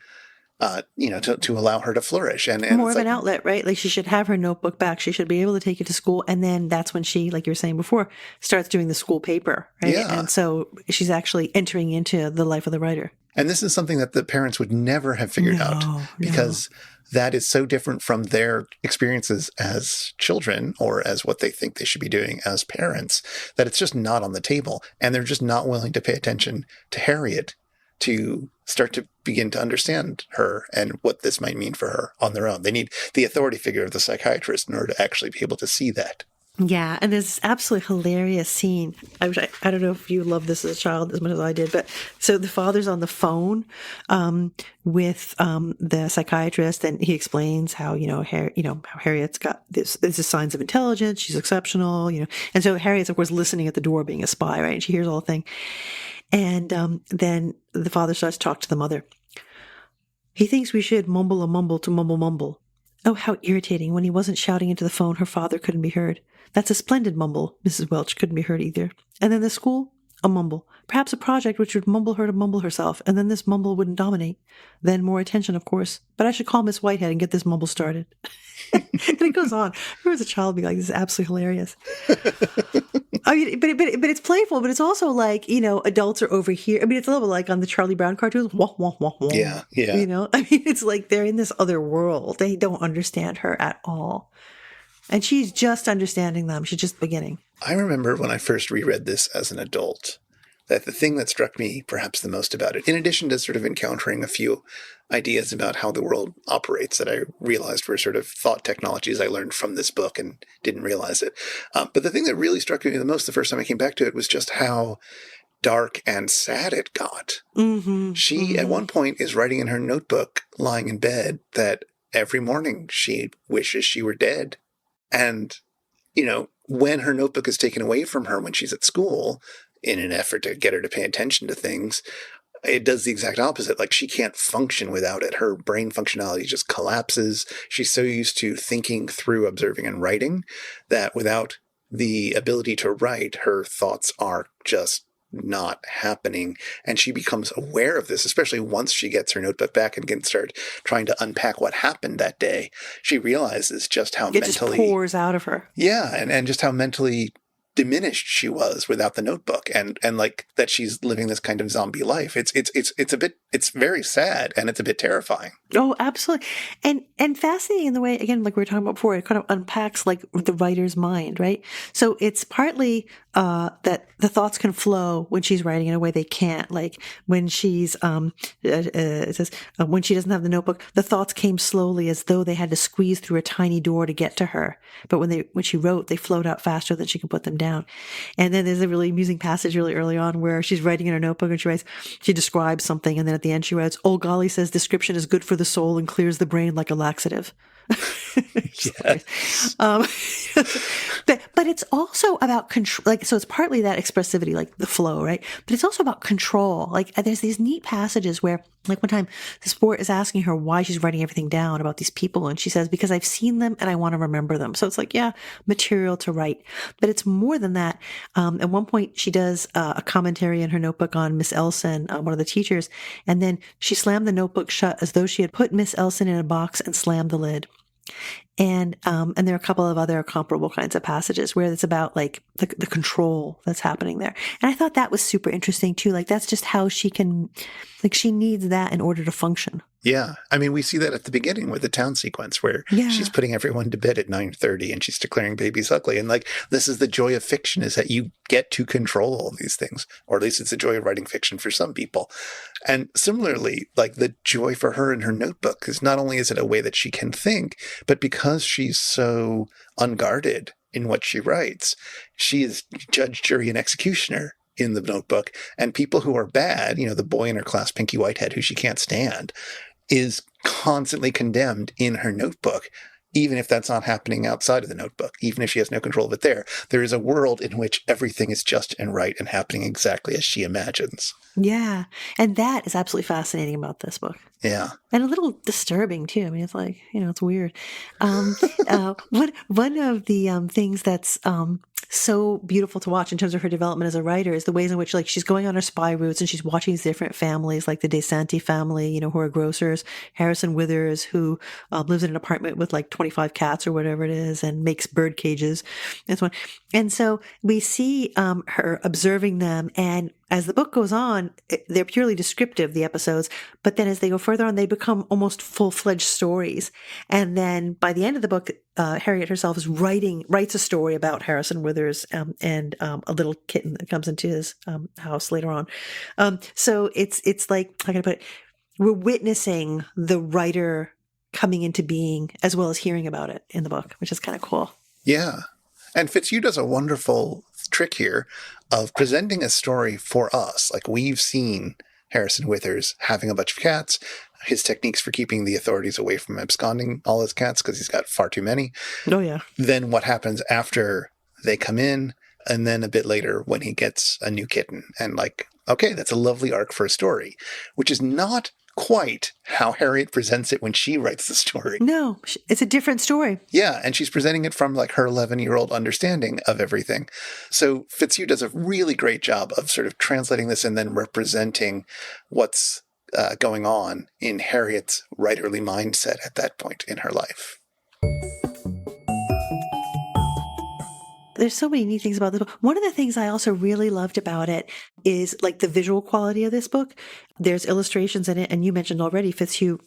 to allow her to flourish. And more of an outlet, right? Like she should have her notebook back. She should be able to take it to school. And then that's when she, like you were saying before, starts doing the school paper, right? Yeah. And so she's actually entering into the life of the writer. And this is something that the parents would never have figured out, because that is so different from their experiences as children or as what they think they should be doing as parents, that it's just not on the table. And they're just not willing to pay attention to Harriet to start to begin to understand her and what this might mean for her on their own. They need the authority figure of the psychiatrist in order to actually be able to see that. Yeah, and there's this absolutely hilarious scene. I don't know if you loved this as a child as much as I did, but so the father's on the phone with the psychiatrist, and he explains how how Harriet's got this is signs of intelligence, she's exceptional, and so Harriet's of course listening at the door, being a spy, right? And she hears the whole thing, and then the father starts to talk to the mother. He thinks we should mumble a mumble to mumble mumble. Oh, how irritating. When he wasn't shouting into the phone, her father couldn't be heard. That's a splendid mumble. Mrs. Welch couldn't be heard either. And then the school, a mumble. Perhaps a project which would mumble her to mumble herself, and then this mumble wouldn't dominate. Then more attention, of course. But I should call Miss Whitehead and get this mumble started. And it goes on. I remember as a child being like, this is absolutely hilarious. But it's playful, but it's also like, adults are over here. It's a little like on the Charlie Brown cartoons. Wah, wah, wah, wah. Yeah. It's like they're in this other world. They don't understand her at all. And she's just understanding them. She's just beginning. I remember when I first reread this as an adult, that the thing that struck me perhaps the most about it, in addition to sort of encountering a few ideas about how the world operates that I realized were sort of thought technologies I learned from this book and didn't realize it. But the thing that really struck me the most the first time I came back to it was just how dark and sad it got. She, at one point, is writing in her notebook, lying in bed, that every morning she wishes she were dead. And, when her notebook is taken away from her when she's at school, in an effort to get her to pay attention to things, it does the exact opposite. Like, she can't function without it. Her brain functionality just collapses. She's so used to thinking through, observing, and writing that without the ability to write, her thoughts are just not happening. And she becomes aware of this, especially once she gets her notebook back and can start trying to unpack what happened that day. She realizes just how it just pours out of her. Yeah, and just how mentally diminished she was without the notebook, and like that she's living this kind of zombie life. It's very sad, and it's a bit terrifying. Oh, absolutely. And fascinating in the way, again, like we were talking about before, it kind of unpacks like the writer's mind, right? So it's partly that the thoughts can flow when she's writing in a way they can't. Like when she's, it says, when she doesn't have the notebook, the thoughts came slowly as though they had to squeeze through a tiny door to get to her. But when she wrote, they flowed out faster than she could put them down. And then there's a really amusing passage really early on where she's writing in her notebook and she describes something, and then at the end she writes, "Ole Golly says description is good for the soul and clears the brain like a laxative." Yes. But it's also about control. Like, so it's partly that expressivity, like the flow, right? But it's also about control. Like, there's these neat passages where, like, one time the sport is asking her why she's writing everything down about these people, and she says, "Because I've seen them and I want to remember them." So it's like, yeah, material to write, but it's more than that. At one point, she does a commentary in her notebook on Miss Elson, one of the teachers, and then she slammed the notebook shut as though she had put Miss Elson in a box and slammed the lid. And there are a couple of other comparable kinds of passages where it's about like the control that's happening there. And I thought that was super interesting too. Like, that's just how she can, like, she needs that in order to function. Yeah. I mean, we see that at the beginning with the town sequence where she's putting everyone to bed at 9:30 and she's declaring babies ugly. And like, this is the joy of fiction, is that you get to control all these things, or at least it's the joy of writing fiction for some people. And similarly, like, the joy for her in her notebook is not only is it a way that she can think, but because she's so unguarded in what she writes, she is judge, jury, and executioner in the notebook. And people who are bad, the boy in her class, Pinky Whitehead, who she can't stand, is constantly condemned in her notebook, even if that's not happening outside of the notebook, even if she has no control of it there. There is a world in which everything is just and right and happening exactly as she imagines. Yeah. And that is absolutely fascinating about this book. Yeah. And a little disturbing too. I mean, it's like, it's weird. One of the things that's so beautiful to watch in terms of her development as a writer is the ways in which, like, she's going on her spy routes and she's watching these different families, like the DeSanti family, who are grocers, Harrison Withers, who lives in an apartment with like 25 cats or whatever it is and makes bird cages. And so we see her observing them, and as the book goes on, they're purely descriptive, the episodes, but then as they go further on, they become almost full-fledged stories. And then by the end of the book, Harriet herself writes a story about Harrison Withers and a little kitten that comes into his house later on. So it's like, how can I put it? We're witnessing the writer coming into being as well as hearing about it in the book, which is kind of cool. Yeah. And Fitzhugh does a wonderful trick here of presenting a story for us. Like, we've seen Harrison Withers having a bunch of cats, his techniques for keeping the authorities away from absconding all his cats because he's got far too many. Oh, yeah. Then what happens after they come in, and then a bit later when he gets a new kitten. And like, okay, that's a lovely arc for a story, which is not quite how Harriet presents it when she writes the story. No, it's a different story. Yeah, and she's presenting it from like her 11-year-old understanding of everything. So Fitzhugh does a really great job of sort of translating this and then representing what's going on in Harriet's writerly mindset at that point in her life. There's so many neat things about this book. One of the things I also really loved about it is like the visual quality of this book. There's illustrations in it, and you mentioned already Fitzhugh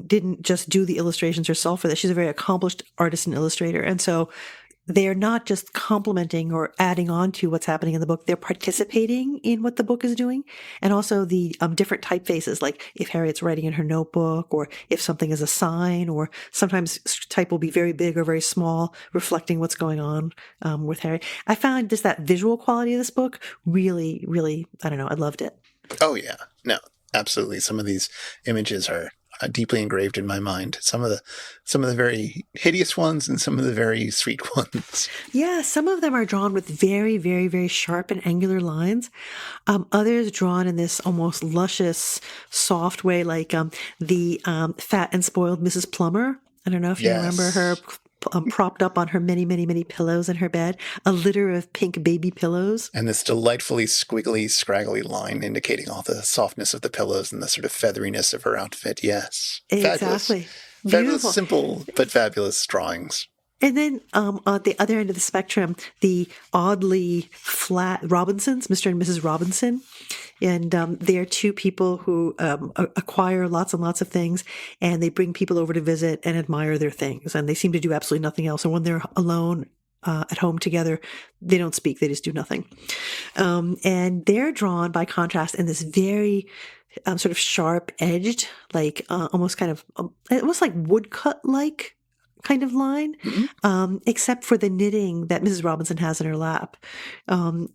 didn't just do the illustrations herself for this. She's a very accomplished artist and illustrator. And so they're not just complimenting or adding on to what's happening in the book. They're participating in what the book is doing. And also the different typefaces, like if Harriet's writing in her notebook, or if something is a sign, or sometimes type will be very big or very small, reflecting what's going on with Harriet. I found just that visual quality of this book really, really, I don't know, I loved it. Oh, yeah. No, absolutely. Some of these images are deeply engraved in my mind. Some of the very hideous ones and some of the very sweet ones. Yeah, some of them are drawn with very, very, very sharp and angular lines. Others drawn in this almost luscious, soft way, like the fat and spoiled Mrs. Plummer. I don't know if you remember her propped up on her many, many, many pillows in her bed, a litter of pink baby pillows. And this delightfully squiggly, scraggly line indicating all the softness of the pillows and the sort of featheriness of her outfit. Yes. Exactly. Fabulous, simple, but fabulous drawings. And then at the other end of the spectrum, the oddly flat Robinsons, Mr. and Mrs. Robinson. And they're two people who acquire lots and lots of things, and they bring people over to visit and admire their things. And they seem to do absolutely nothing else. And when they're alone at home together, they don't speak. They just do nothing. And they're drawn, by contrast, in this very sort of sharp-edged, like almost kind of, almost like woodcut-like kind of line, except for the knitting that Mrs. Robinson has in her lap,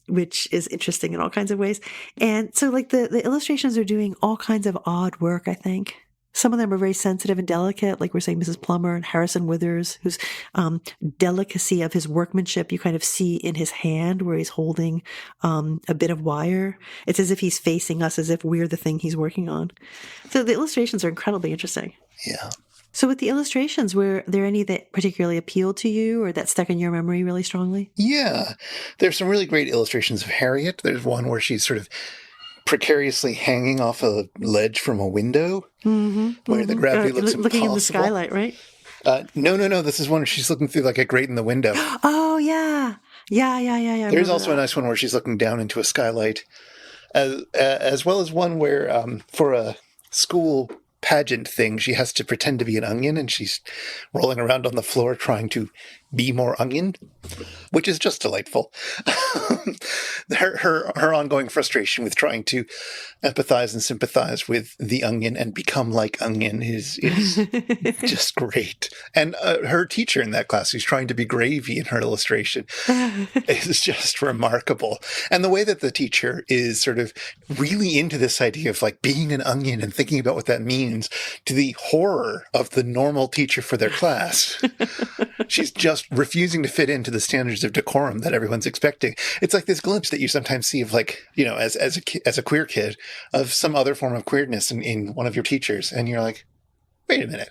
which is interesting in all kinds of ways. And so like the illustrations are doing all kinds of odd work, I think. Some of them are very sensitive and delicate, like we're saying Mrs. Plummer and Harrison Withers, whose delicacy of his workmanship you kind of see in his hand where he's holding a bit of wire. It's as if he's facing us, as if we're the thing he's working on. So the illustrations are incredibly interesting. Yeah. So with the illustrations, were there any that particularly appealed to you or that stuck in your memory really strongly? Yeah. There's some really great illustrations of Harriet. There's one where she's sort of precariously hanging off a ledge from a window where the gravity looks impossible. Looking in the skylight, right? No. This is one where she's looking through like a grate in the window. Oh, yeah. Yeah. There's also a nice one where she's looking down into a skylight, as well as one where for a school pageant thing, she has to pretend to be an onion and she's rolling around on the floor trying to be more onion, which is just delightful. Her ongoing frustration with trying to empathize and sympathize with the onion and become like onion is just great. And her teacher in that class, who's trying to be gravy in her illustration, is just remarkable. And the way that the teacher is sort of really into this idea of like being an onion and thinking about what that means, to the horror of the normal teacher for their class. She's just refusing to fit into the standards of decorum that everyone's expecting. It's like this glimpse that you sometimes see of like, you know, as a queer kid, of some other form of queerness in one of your teachers. And you're like, wait a minute.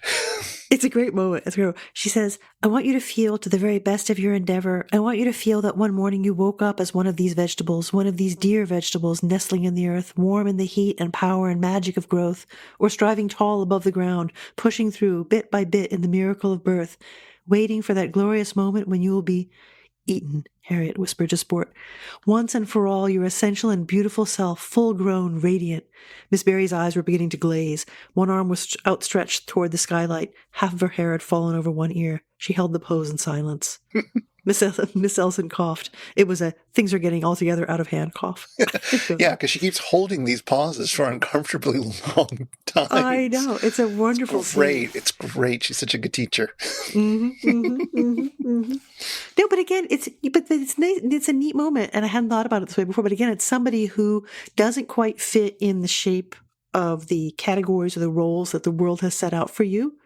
It's a great moment. She says, I want you to feel to the very best of your endeavor. I want you to feel that one morning you woke up as one of these vegetables, one of these dear vegetables nestling in the earth, warm in the heat and power and magic of growth, or striving tall above the ground, pushing through bit by bit in the miracle of birth, waiting for that glorious moment when you will be eaten, Harriet whispered to Sport. Once and for all, your essential and beautiful self, full-grown, radiant. Miss Barry's eyes were beginning to glaze. One arm was outstretched toward the skylight. Half of her hair had fallen over one ear. She held the pose in silence. Miss Elson coughed. It was a things are getting altogether out of hand cough. Yeah, because she keeps holding these pauses for uncomfortably long times. I know. It's a wonderful scene. Scene. It's great. She's such a good teacher. No, but again, it's nice. It's a neat moment, and I hadn't thought about it this way before. But again, it's somebody who doesn't quite fit in the shape of the categories or the roles that the world has set out for you.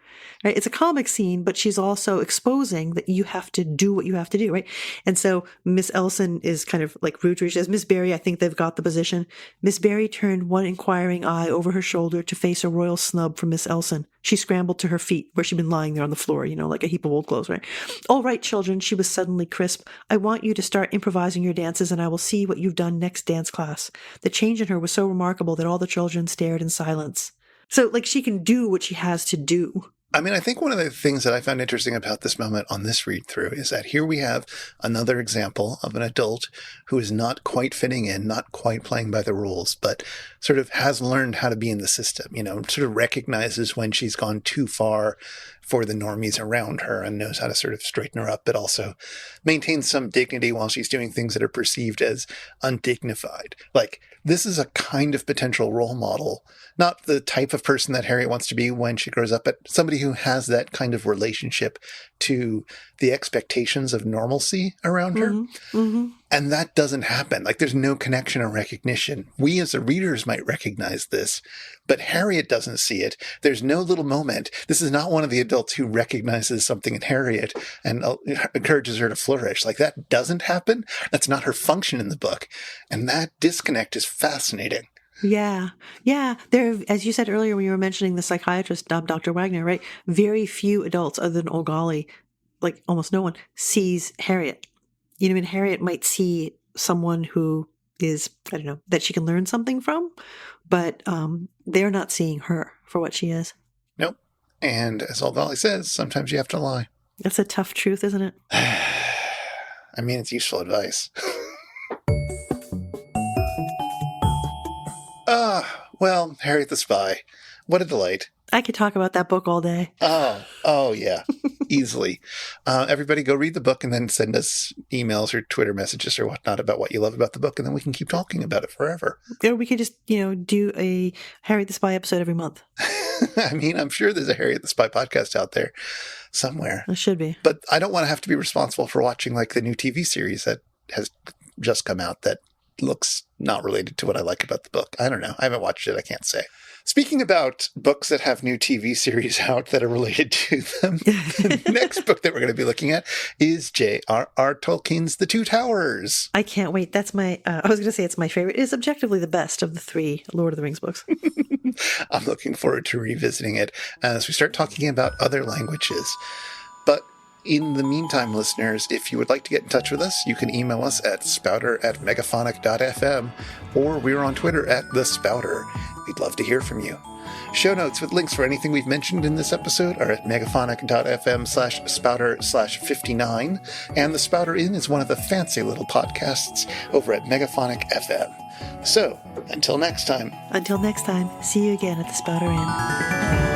Right? It's a comic scene, but she's also exposing that you have to do what you have to do, right? And so Miss Elson is kind of like rude to her. She says, Miss Barry, I think they've got the position. Miss Barry turned one inquiring eye over her shoulder to face a royal snub from Miss Elson. She scrambled to her feet, where she'd been lying there on the floor, you know, like a heap of old clothes, right? All right, children, she was suddenly crisp. I want you to start improvising your dances, and I will see what you've done next dance class. The change in her was so remarkable that all the children stared in silence. So, like, she can do what she has to do. I mean, I think one of the things that I found interesting about this moment on this read through is that here we have another example of an adult who is not quite fitting in, not quite playing by the rules, but sort of has learned how to be in the system, you know, sort of recognizes when she's gone too far for the normies around her and knows how to sort of straighten her up, but also maintain some dignity while she's doing things that are perceived as undignified. Like, this is a kind of potential role model, not the type of person that Harriet wants to be when she grows up, but somebody who has that kind of relationship to the expectations of normalcy around her. Mm-hmm. And that doesn't happen. Like, there's no connection or recognition. We as the readers might recognize this, but Harriet doesn't see it. There's no little moment. This is not one of the adults who recognizes something in Harriet and encourages her to flourish. Like, that doesn't happen. That's not her function in the book. And that disconnect is fascinating. Yeah. Yeah. There, as you said earlier, when you were mentioning the psychiatrist, Dr. Wagner, right? Very few adults other than Ole Golly, like almost no one, sees Harriet. You know, I mean, Harriet might see someone who is, I don't know, that she can learn something from, but they're not seeing her for what she is. Nope. And as Ole Golly says, sometimes you have to lie. That's a tough truth, isn't it? I mean, it's useful advice. Well, Harriet the Spy. What a delight. I could talk about that book all day. Oh yeah, easily. Everybody go read the book and then send us emails or Twitter messages or whatnot about what you love about the book, and then we can keep talking about it forever. Or we could just, do a Harriet the Spy episode every month. I mean, I'm sure there's a Harriet the Spy podcast out there somewhere. It should be. But I don't want to have to be responsible for watching like the new TV series that has just come out that looks not related to what I like about the book. I don't know. I haven't watched it. I can't say. Speaking about books that have new TV series out that are related to them, the next book that we're going to be looking at is J.R.R. Tolkien's The Two Towers. I can't wait. That's my, I was going to say it's my favorite. It is objectively the best of the 3 Lord of the Rings books. I'm looking forward to revisiting it as we start talking about other languages. But in the meantime, listeners, if you would like to get in touch with us, you can email us at spouter@megaphonic.fm, or we're on Twitter @thespouter. We'd love to hear from you. Show notes with links for anything we've mentioned in this episode are at megaphonic.fm/spouter/59, and the Spouter-Inn is one of the fancy little podcasts over at Megaphonic FM. So, until next time. Until next time, see you again at the Spouter-Inn.